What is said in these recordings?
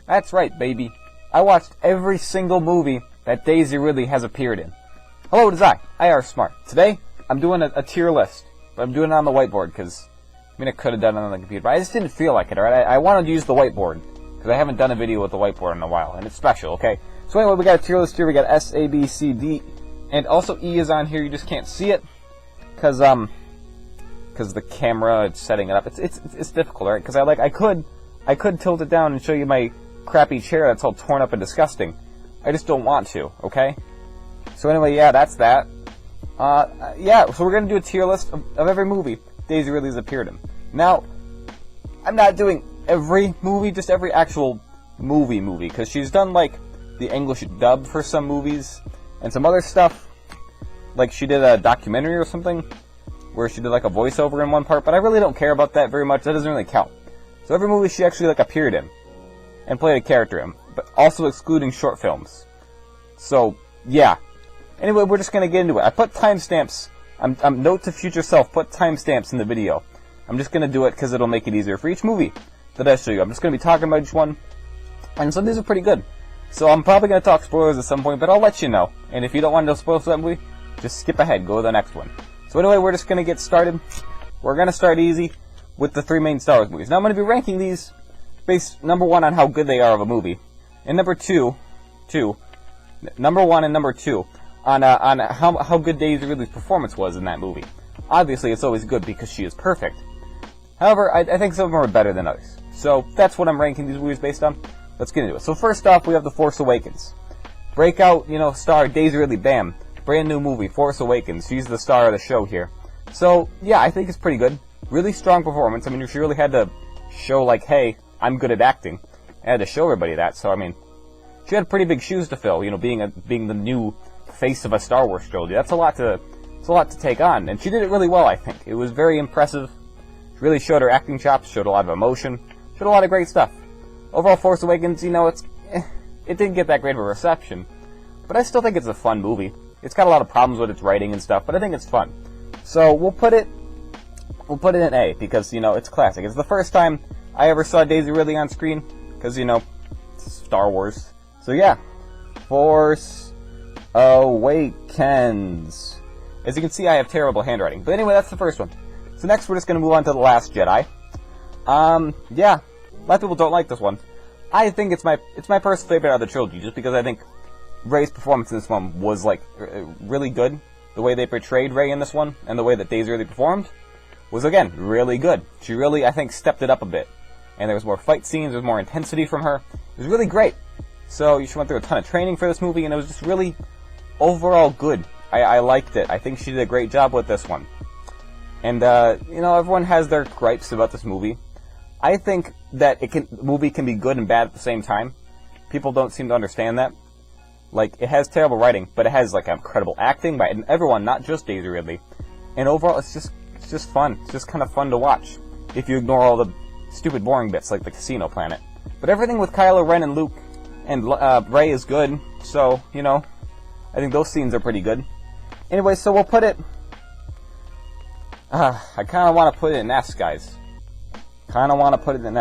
That's right, baby. I watched every single movie that Daisy Ridley has appeared in. Hello, it is I, IR Smart. Today, I'm doing a tier list, but I'm doing it on the whiteboard, because, I mean, I could have done it on the computer, but I just didn't feel like it, alright? I wanted to use the whiteboard, because I haven't done a video with the whiteboard in a while, and it's special, okay? So anyway, we got a tier list here. We got S, A, B, C, D, and also E is on here. You just can't see it, because the camera, it's setting it up. It's difficult, right? Because I could tilt it down and show you my crappy chair that's all torn up and disgusting. I just don't want to, okay? So anyway, yeah, that's that. Yeah, so we're gonna do a tier list of every movie Daisy Ridley's appeared in. Now, I'm not doing every movie, just every actual movie, because she's done, like, the English dub for some movies, and some other stuff. Like, she did a documentary or something, where she did, like, a voiceover in one part, but I really don't care about that very much. That doesn't really count. So every movie she actually, like, appeared in, and played a character in, but also excluding short films. So, yeah. Anyway, we're just gonna get into it. I put timestamps. Note to future self, put timestamps in the video. I'm just gonna do it because it'll make it easier for each movie that I show you. I'm just gonna be talking about each one, and some of these are pretty good. So I'm probably gonna talk spoilers at some point, but I'll let you know. And if you don't want to know spoilers for that movie, just skip ahead, go to the next one. So anyway, we're just gonna get started. We're gonna start easy with the three main Star Wars movies. Now I'm gonna be ranking these based, number one, on how good they are of a movie, and number one and number two on how good Daisy Ridley's performance was in that movie. Obviously, it's always good because she is perfect. However, I think some of them are better than others. So that's what I'm ranking these movies based on. Let's get into it. So first off, we have The Force Awakens. Breakout, star Daisy Ridley, bam. Brand new movie, Force Awakens. She's the star of the show here. So, yeah, I think it's pretty good. Really strong performance. I mean, she really had to show, like, hey, I'm good at acting. I had to show everybody that. So, I mean, she had pretty big shoes to fill, being the new face of a Star Wars trilogy. That's a lot to take on. And she did it really well, I think. It was very impressive. She really showed her acting chops, showed a lot of emotion, showed a lot of great stuff. Overall, Force Awakens, it didn't get that great of a reception, but I still think it's a fun movie. It's got a lot of problems with its writing and stuff, but I think it's fun. So we'll put it in A, because, it's classic. It's the first time I ever saw Daisy Ridley on screen, because, it's Star Wars. So yeah, Force Awakens. As you can see, I have terrible handwriting. But anyway, that's the first one. So next, we're just going to move on to The Last Jedi. Yeah. A lot of people don't like this one. I think it's my personal favorite out of the trilogy, just because I think Rey's performance in this one was, like, really good. The way they portrayed Rey in this one, and the way that Daisy Ridley performed, was, again, really good. She really, I think, stepped it up a bit. And there was more fight scenes, there was more intensity from her. It was really great. So she went through a ton of training for this movie, and it was just really, overall, good. I liked it. I think she did a great job with this one. And, everyone has their gripes about this movie. I think that the movie can be good and bad at the same time. People don't seem to understand that. Like, it has terrible writing, but it has, like, incredible acting by everyone, not just Daisy Ridley. And overall, it's just fun. It's just kind of fun to watch, if you ignore all the stupid, boring bits, like the casino planet. But everything with Kylo Ren and Luke and Rey is good, so, I think those scenes are pretty good. Anyway, so we'll put it... I kind of want to put it in S, guys. I'm going to put it in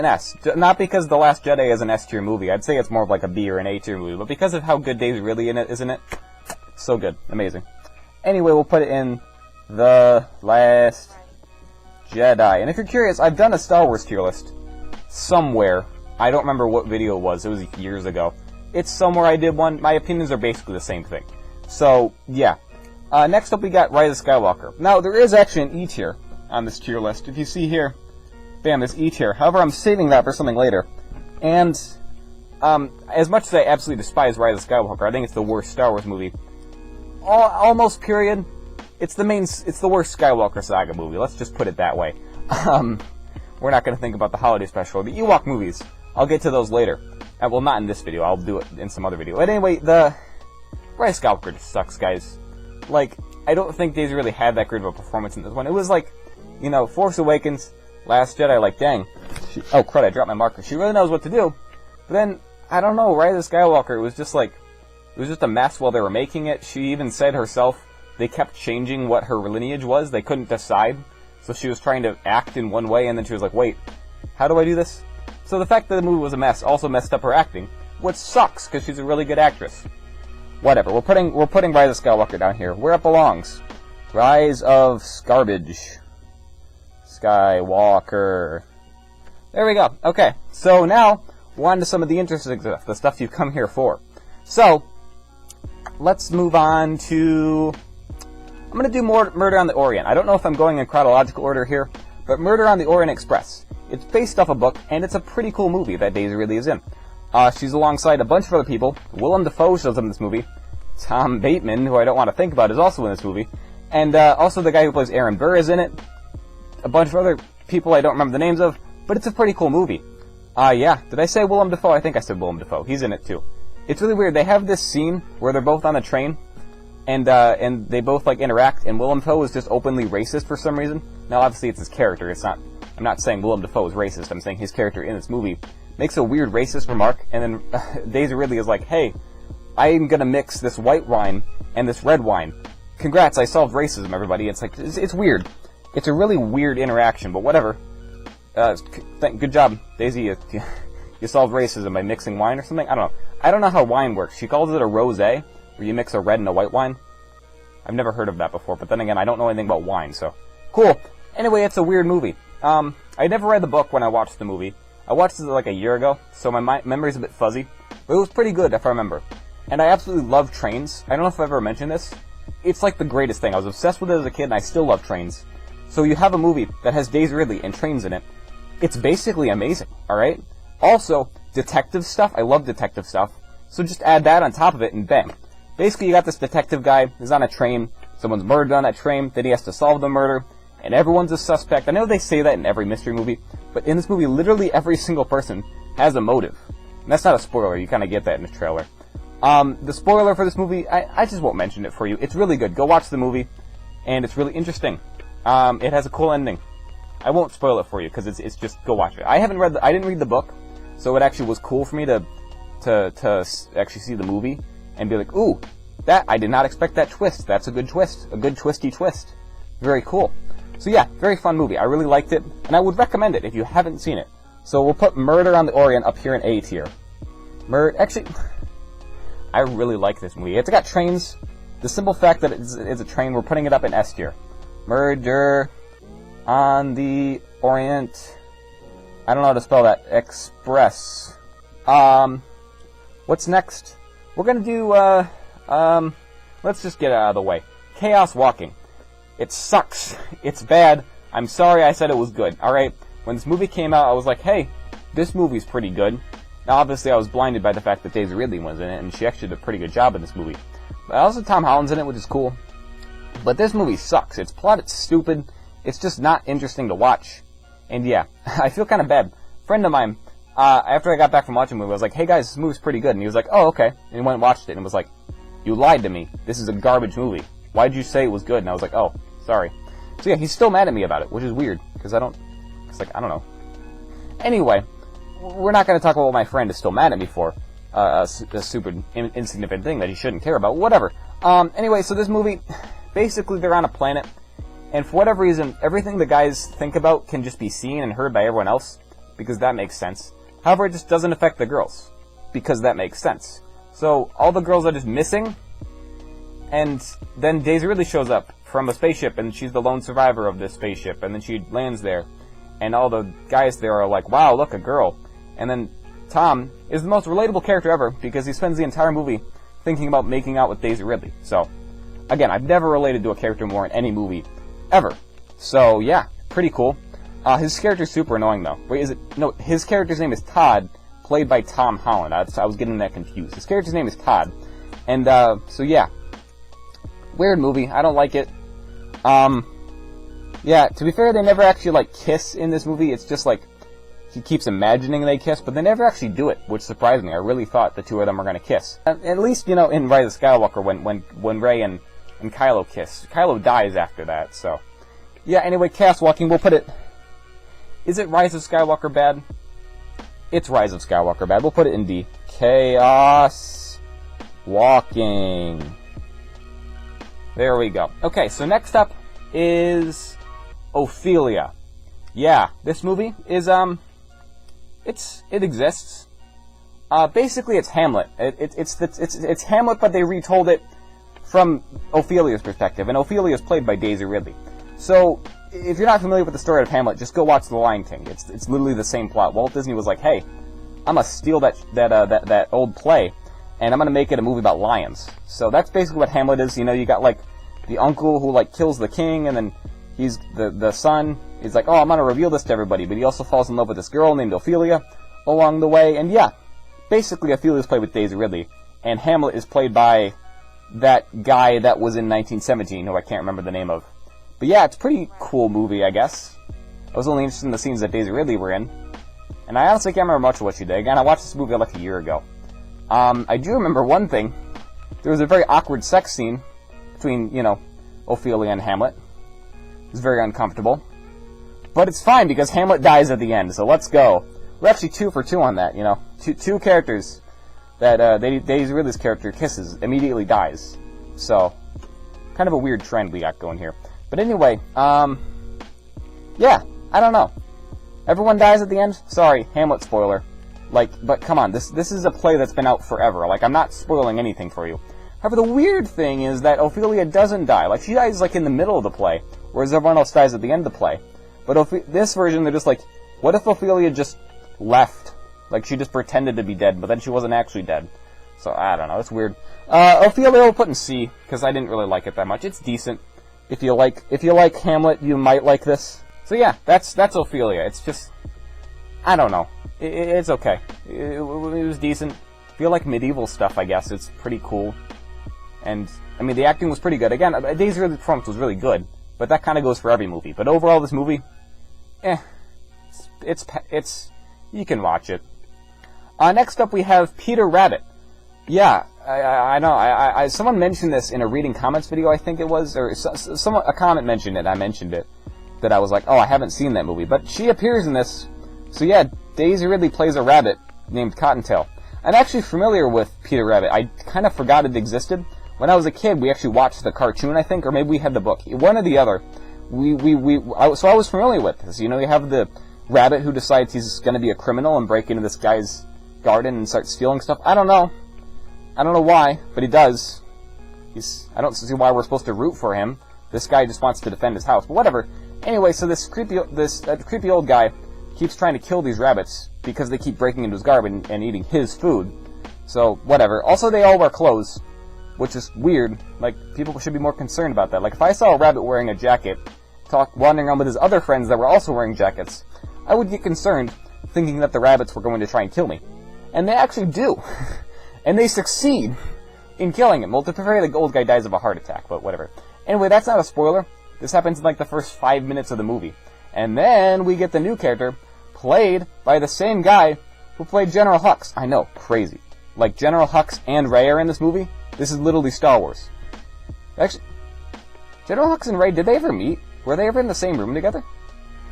S. Not because The Last Jedi is an S-tier movie. I'd say it's more of like a B or an A-tier movie. But because of how good Daisy Ridley is in it. So good. Amazing. Anyway, we'll put it in The Last Jedi. And if you're curious, I've done a Star Wars tier list somewhere. I don't remember what video it was. It was years ago. It's somewhere I did one. My opinions are basically the same thing. So, yeah. Next up, we got Rise of Skywalker. Now, there is actually an E tier on this tier list. If you see here, bam, there's E tier. However, I'm saving that for something later. And as much as I absolutely despise Rise of Skywalker, I think it's the worst Star Wars movie. Almost, period. It's the worst Skywalker saga movie. Let's just put it that way. We're not going to think about the holiday special. The Ewok movies, I'll get to those later. Well, not in this video. I'll do it in some other video. But anyway, the Rise of Skywalker just sucks, guys. Like, I don't think Daisy really had that great of a performance in this one. It was like, Force Awakens, Last Jedi, like, dang. Oh, crud, I dropped my marker. She really knows what to do. But then, I don't know, Rise of Skywalker, it was just a mess while they were making it. She even said herself, they kept changing what her lineage was. They couldn't decide. So she was trying to act in one way, and then she was like, wait, how do I do this? So the fact that the movie was a mess also messed up her acting, which sucks because she's a really good actress. Whatever. We're putting Rise of Skywalker down here where it belongs. Rise of Skywalker. There we go. Okay, so now we're on to some of the interesting stuff, the stuff you've come here for. So let's move on to... I'm going to do more Murder on the Orient. I don't know if I'm going in chronological order here, but Murder on the Orient Express. It's based off a book, and it's a pretty cool movie that Daisy Ridley is in. She's alongside a bunch of other people. Willem Dafoe shows up in this movie. Tom Bateman, who I don't want to think about, is also in this movie. And also the guy who plays Aaron Burr is in it. A bunch of other people I don't remember the names of, but it's a pretty cool movie. Yeah. Did I say Willem Dafoe? I think I said Willem Dafoe. He's in it too. It's really weird. They have this scene where they're both on a train, and they both like interact, and Willem Dafoe is just openly racist for some reason. Now, obviously, it's his character. It's not. I'm not saying Willem Dafoe is racist. I'm saying his character in this movie makes a weird racist remark, and then Daisy Ridley is like, "Hey, I'm gonna mix this white wine and this red wine. Congrats, I solved racism, everybody." It's like it's weird. It's a really weird interaction, but whatever. Good job, Daisy. You solved racism by mixing wine or something. I don't know. I don't know how wine works. She calls it a rosé, where you mix a red and a white wine. I've never heard of that before, but then again, I don't know anything about wine, so cool. Anyway, it's a weird movie. I never read the book when I watched the movie. I watched it like a year ago, so my memory's a bit fuzzy, but it was pretty good if I remember. And I absolutely love trains. I don't know if I've ever mentioned this. It's like the greatest thing. I was obsessed with it as a kid, and I still love trains. So you have a movie that has Daisy Ridley and trains in it. It's basically amazing, alright? Also, detective stuff. I love detective stuff. So just add that on top of it, and bang. Basically, you got this detective guy who's on a train. Someone's murdered on that train. Then he has to solve the murder. And everyone's a suspect. I know they say that in every mystery movie, but in this movie, literally every single person has a motive. And that's not a spoiler. You kind of get that in the trailer. The spoiler for this movie, I just won't mention it for you. It's really good. Go watch the movie, and it's really interesting. It has a cool ending. I won't spoil it for you because it's just go watch it. I didn't read the book, so it actually was cool for me to actually see the movie and be like, ooh, that I did not expect that twist. That's a good twist, a good twisty twist. Very cool. So yeah, very fun movie. I really liked it, and I would recommend it if you haven't seen it. So we'll put Murder on the Orient up here in A tier. Actually, I really like this movie. It's got trains. The simple fact that it's a train, we're putting it up in S tier. Murder on the Orient. I don't know how to spell that. Express. What's next? We're gonna do, let's just get it out of the way. Chaos Walking. It sucks. It's bad. I'm sorry I said it was good, alright? When this movie came out, I was like, hey, this movie's pretty good. Now, obviously, I was blinded by the fact that Daisy Ridley was in it, and she actually did a pretty good job in this movie. But also Tom Holland's in it, which is cool. But this movie sucks. Its plot, it's stupid. It's just not interesting to watch. And yeah, I feel kind of bad. A friend of mine, after I got back from watching the movie, I was like, hey guys, this movie's pretty good. And he was like, oh, okay. And he went and watched it and was like, you lied to me. This is a garbage movie. Why did you say it was good? And I was like, oh, sorry. So yeah, he's still mad at me about it, which is weird. Because I don't know. Anyway, we're not going to talk about what my friend is still mad at me for. A super insignificant thing that he shouldn't care about. Whatever. Anyway, so this movie, basically they're on a planet. And for whatever reason, everything the guys think about can just be seen and heard by everyone else. Because that makes sense. However, it just doesn't affect the girls. Because that makes sense. So, all the girls are just missing. And then Daisy Ridley shows up from a spaceship, and she's the lone survivor of this spaceship. And then she lands there. And all the guys there are like, wow, look, a girl. And then Tom is the most relatable character ever, because he spends the entire movie thinking about making out with Daisy Ridley. So, again, I've never related to a character more in any movie ever. So, yeah, pretty cool. His character's super annoying, though. Wait, is it? No, his character's name is Todd, played by Tom Holland. I was getting that confused. His character's name is Todd. And, so yeah. Weird movie. I don't like it. Yeah, to be fair, they never actually, like, kiss in this movie. It's just, like, he keeps imagining they kiss, but they never actually do it, which surprised me. I really thought the two of them were gonna kiss. At least, you know, in Rise of Skywalker, when Rey and Kylo kiss. Kylo dies after that, so. Yeah, anyway, Chaos Walking, we'll put it... Is it Rise of Skywalker bad? It's Rise of Skywalker bad. We'll put it in D. Chaos Walking. There we go. Okay, so next up is Ophelia. Yeah, this movie is, it exists. Basically, it's Hamlet. It's Hamlet, but they retold it from Ophelia's perspective, and Ophelia is played by Daisy Ridley. So, if you're not familiar with the story of Hamlet, just go watch The Lion King. It's literally the same plot. Walt Disney was like, hey, I'm gonna steal that old play, and I'm gonna make it a movie about lions. So that's basically what Hamlet is. You know, you got like the uncle who like kills the king, and then he's the son. He's like, oh, I'm gonna reveal this to everybody, but he also falls in love with this girl named Ophelia along the way, and yeah, basically Ophelia is played with Daisy Ridley, and Hamlet is played by that guy that was in 1917, who I can't remember the name of. But yeah, it's a pretty cool movie, I guess. I was only interested in the scenes that Daisy Ridley were in, and I honestly can't remember much of what she did. Again, I watched this movie like a year ago. I do remember one thing. There was a very awkward sex scene between, you know, Ophelia and Hamlet. It was very uncomfortable. But it's fine, because Hamlet dies at the end, so let's go. We're actually 2 for 2 on that, you know. Two characters that Daisy Ridley's character kisses, immediately dies. So, kind of a weird trend we got going here. But anyway, yeah, I don't know. Everyone dies at the end? Sorry, Hamlet spoiler. Like, but come on, this is a play that's been out forever. Like, I'm not spoiling anything for you. However, the weird thing is that Ophelia doesn't die. Like, she dies, like, in the middle of the play, whereas everyone else dies at the end of the play. But this version, they're just like, what if Ophelia just left? Like, she just pretended to be dead, but then she wasn't actually dead. So, I don't know, it's weird. Ophelia we'll put in C, because I didn't really like it that much. It's decent. If you like Hamlet, you might like this. So yeah, that's Ophelia. It's just, I don't know. It's okay. It was decent. If you like medieval stuff, I guess, it's pretty cool. And, I mean, the acting was pretty good. Again, Daisy Ridley's performance was really good, but that kind of goes for every movie. But overall, this movie, it's you can watch it. Next up, we have Peter Rabbit. Yeah, I know. Someone mentioned this in a reading comments video, I think it was, or a comment mentioned it. I mentioned it. That I was like, oh, I haven't seen that movie. But she appears in this. So yeah, Daisy Ridley plays a rabbit named Cottontail. I'm actually familiar with Peter Rabbit. I kind of forgot it existed. When I was a kid, we actually watched the cartoon, I think, or maybe we had the book. One or the other. So I was familiar with this. You know, you have the rabbit who decides he's going to be a criminal and break into this guy's garden and start stealing stuff. I don't know why, but he does. I don't see why we're supposed to root for him. This guy just wants to defend his house, but whatever. Anyway, so this creepy old guy keeps trying to kill these rabbits because they keep breaking into his garden and eating his food. So, whatever. Also, they all wear clothes, which is weird. Like, people should be more concerned about that. Like, if I saw a rabbit wearing a jacket, wandering around with his other friends that were also wearing jackets, I would get concerned, thinking that the rabbits were going to try and kill me. And they actually do. And they succeed in killing him. Well, to prepare, the old guy dies of a heart attack, but whatever. Anyway, that's not a spoiler. This happens in like the first 5 minutes of the movie. And then we get the new character, played by the same guy who played General Hux. I know, crazy. Like, General Hux and Rey are in this movie. This is literally Star Wars. Actually, General Hux and Rey, did they ever meet? Were they ever in the same room together?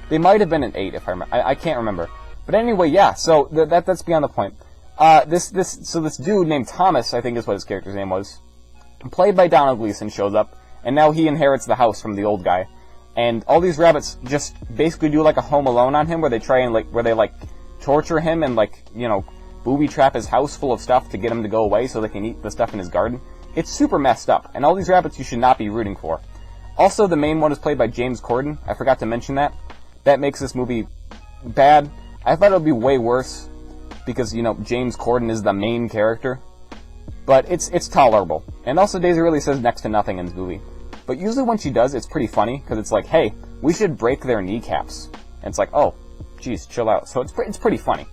They might have been in 8, if I remember. I can't remember. But anyway, yeah, so that's beyond the point. So this dude named Thomas, I think is what his character's name was, played by Donald Gleason, shows up. And now he inherits the house from the old guy. And all these rabbits just basically do like a Home Alone on him, where they try and where they torture him and booby trap his house full of stuff to get him to go away so they can eat the stuff in his garden. It's super messed up. And all these rabbits you should not be rooting for. Also, the main one is played by James Corden. I forgot to mention that. That makes this movie bad. I thought it would be way worse because, James Corden is the main character. But it's tolerable. And also, Daisy Ridley says next to nothing in this movie. But usually when she does, it's pretty funny, because it's like, hey, we should break their kneecaps. And it's like, oh, geez, chill out. So it's pretty funny.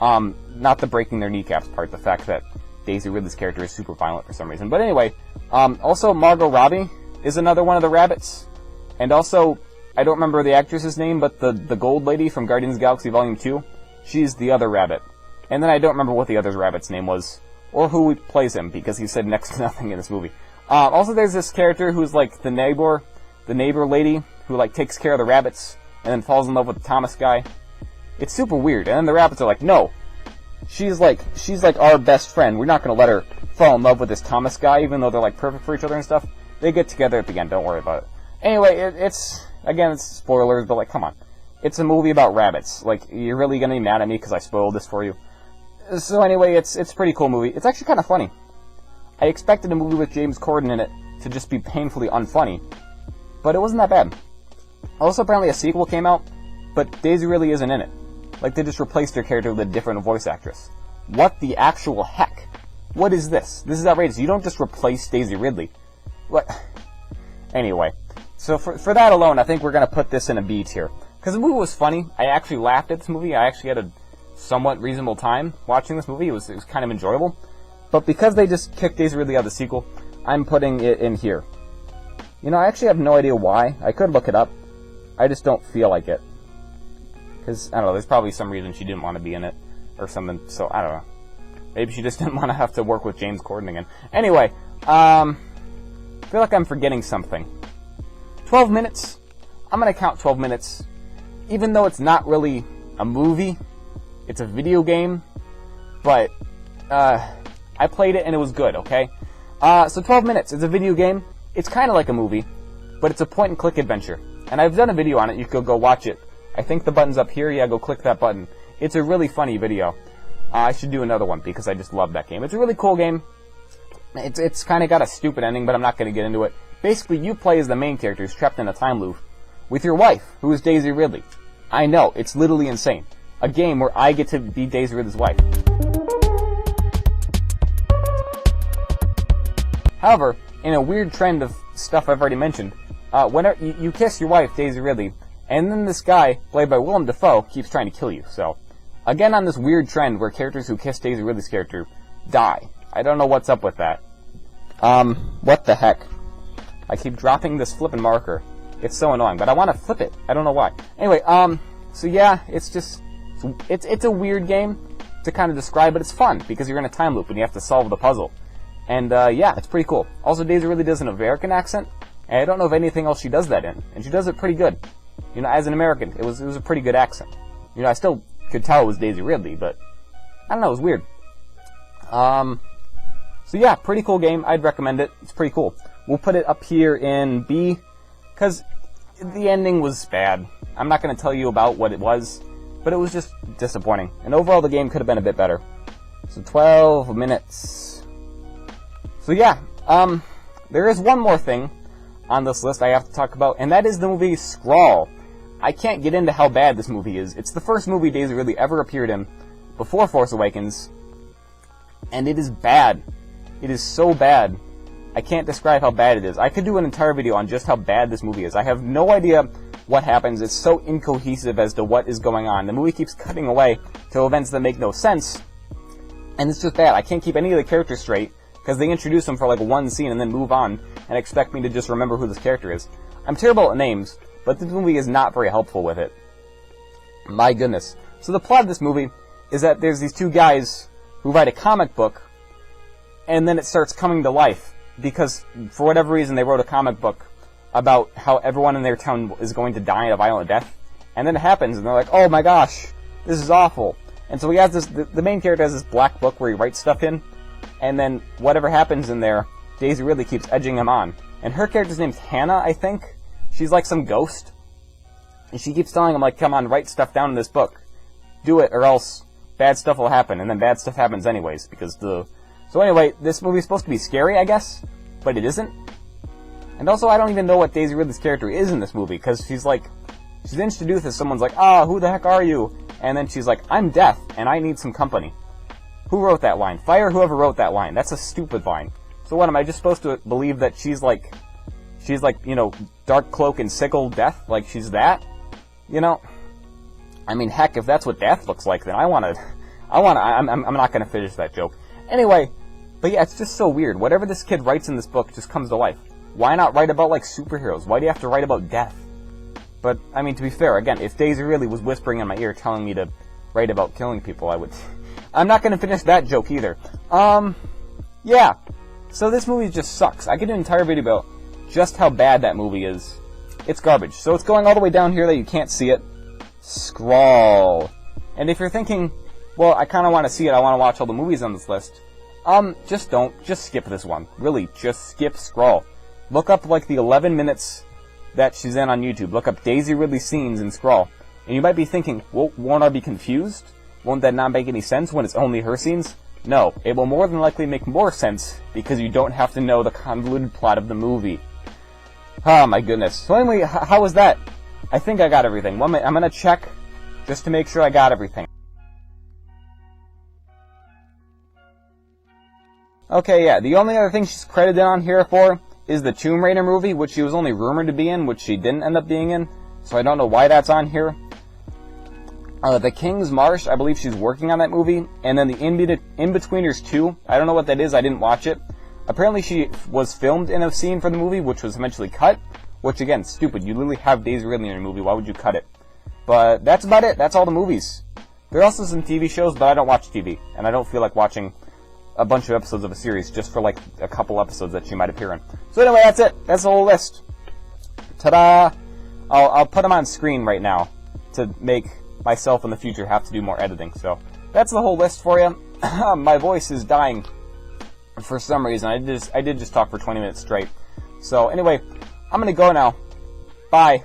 Not the breaking their kneecaps part, the fact that Daisy Ridley's character is super violent for some reason. But anyway, also Margot Robbie is another one of the rabbits. And also, I don't remember the actress's name, but the gold lady from Guardians of the Galaxy Volume 2, she's the other rabbit. And then I don't remember what the other rabbit's name was. Or who plays him, because he said next to nothing in this movie. Also, there's this character who's like the neighbor lady, who takes care of the rabbits, and then falls in love with the Thomas guy. It's super weird. And then the rabbits are like, no, she's like our best friend. We're not gonna let her fall in love with this Thomas guy, even though they're perfect for each other and stuff. They get together at the end. Don't worry about it. Anyway, it's spoilers, but come on. it's a movie about rabbits. Like, you're really gonna be mad at me because I spoiled this for you. So anyway, it's a pretty cool movie. It's actually kind of funny. I expected a movie with James Corden in it to just be painfully unfunny, but it wasn't that bad. Also, apparently a sequel came out, but Daisy Ridley isn't in it. Like, they just replaced her character with a different voice actress. What the actual heck? What is this? This is outrageous. You don't just replace Daisy Ridley. What? Anyway, so for that alone, I think we're going to put this in a B tier. Because the movie was funny. I actually laughed at this movie. I actually had a somewhat reasonable time watching this movie. It was kind of enjoyable. But because they just kicked Daisy Ridley out of the sequel, I'm putting it in here. You know, I actually have no idea why. I could look it up. I just don't feel like it. Because, I don't know, there's probably some reason she didn't want to be in it. Or something, so I don't know. Maybe she just didn't want to have to work with James Corden again. Anyway, I feel like I'm forgetting something. 12 minutes. I'm going to count 12 minutes. Even though it's not really a movie, it's a video game. But, I played it and it was good, okay? So 12 minutes. It's a video game. It's kind of like a movie, but it's a point-and-click adventure. And I've done a video on it. You could go watch it. I think the button's up here. Yeah, go click that button. It's a really funny video. I should do another one because I just love that game. It's a really cool game. It's kind of got a stupid ending, but I'm not going to get into it. Basically, you play as the main character who's trapped in a time loop with your wife, who is Daisy Ridley. I know, it's literally insane. A game where I get to be Daisy Ridley's wife. However, in a weird trend of stuff I've already mentioned, whenever you kiss your wife, Daisy Ridley, and then this guy, played by Willem Dafoe, keeps trying to kill you. So, again on this weird trend where characters who kiss Daisy Ridley's character die. I don't know what's up with that. What the heck? I keep dropping this flippin' marker. It's so annoying, but I want to flip it. I don't know why. Anyway, so yeah, it's a weird game to kind of describe, but it's fun because you're in a time loop and you have to solve the puzzle. And, yeah, it's pretty cool. Also, Daisy Ridley does an American accent, and I don't know of anything else she does that in. And she does it pretty good. You know, as an American, it was a pretty good accent. You know, I still could tell it was Daisy Ridley, but I don't know, it was weird. So yeah, pretty cool game. I'd recommend it. It's pretty cool. We'll put it up here in B, because the ending was bad. I'm not going to tell you about what it was, but it was just disappointing. And overall, the game could have been a bit better. So 12 minutes. So yeah, there is one more thing on this list I have to talk about, and that is the movie Scrawl. I can't get into how bad this movie is. It's the first movie Daisy Ridley ever appeared in before Force Awakens, and it is bad. It is so bad. I can't describe how bad it is. I could do an entire video on just how bad this movie is. I have no idea what happens. It's so incohesive as to what is going on. The movie keeps cutting away to events that make no sense, and it's just bad. I can't keep any of the characters straight, because they introduce them for like one scene and then move on and expect me to just remember who this character is. I'm terrible at names, but this movie is not very helpful with it. My goodness. So the plot of this movie is that there's these two guys who write a comic book, and then it starts coming to life, because for whatever reason they wrote a comic book about how everyone in their town is going to die a violent death, and then it happens, and they're like, oh my gosh, this is awful. And so he has this, the main character has this black book where he writes stuff in, and then whatever happens in there, Daisy Ridley keeps edging him on. And her character's name's Hannah, I think. She's like some ghost. And she keeps telling him, like, come on, write stuff down in this book. Do it, or else bad stuff will happen. And then bad stuff happens anyways, because the... So anyway, this movie's supposed to be scary, I guess, but it isn't. And also, I don't even know what Daisy Ridley's character is in this movie, because she's like... She's introduced as someone's like, who the heck are you? And then she's like, I'm deaf, and I need some company. Who wrote that line? Fire whoever wrote that line. That's a stupid line. So what, am I just supposed to believe that she's like, you know, dark cloak and sickle death? Like, she's that? You know? I mean, heck, if that's what death looks like, then I'm not gonna finish that joke. Anyway, but yeah, it's just so weird. Whatever this kid writes in this book just comes to life. Why not write about, like, superheroes? Why do you have to write about death? But, I mean, to be fair, again, if Daisy really was whispering in my ear telling me to write about killing people, I would... I'm not gonna finish that joke either. Yeah. So this movie just sucks. I could do an entire video about just how bad that movie is. It's garbage. So it's going all the way down here that you can't see it. Scrawl. And if you're thinking, well, I kind of want to see it, I want to watch all the movies on this list, just don't. Just skip this one. Really, just skip Scrawl. Look up, like, the 11 minutes that she's in on YouTube. Look up Daisy Ridley scenes in Scrawl. And you might be thinking, well, won't I be confused? Won't that not make any sense when it's only her scenes? No, it will more than likely make more sense because you don't have to know the convoluted plot of the movie. Oh my goodness. So anyway, how was that? I think I got everything. 1 minute, I'm gonna check just to make sure I got everything. Okay, yeah, the only other thing she's credited on here for is the Tomb Raider movie, which she was only rumored to be in, which she didn't end up being in, so I don't know why that's on here. The King's Marsh, I believe she's working on that movie, and then the In-Betweeners 2, I don't know what that is, I didn't watch it. Apparently she was filmed in a scene for the movie, which was eventually cut, which again, stupid, you literally have Daisy Ridley in your movie, why would you cut it? But that's about it, that's all the movies. There are also some TV shows, but I don't watch TV, and I don't feel like watching a bunch of episodes of a series just for like a couple episodes that she might appear in. So anyway, that's it, that's the whole list. Ta-da! I'll put them on screen right now to make myself in the future have to do more editing. So that's the whole list for you. My voice is dying for some reason. I did just talk for 20 minutes straight. So anyway, I'm gonna go now. Bye.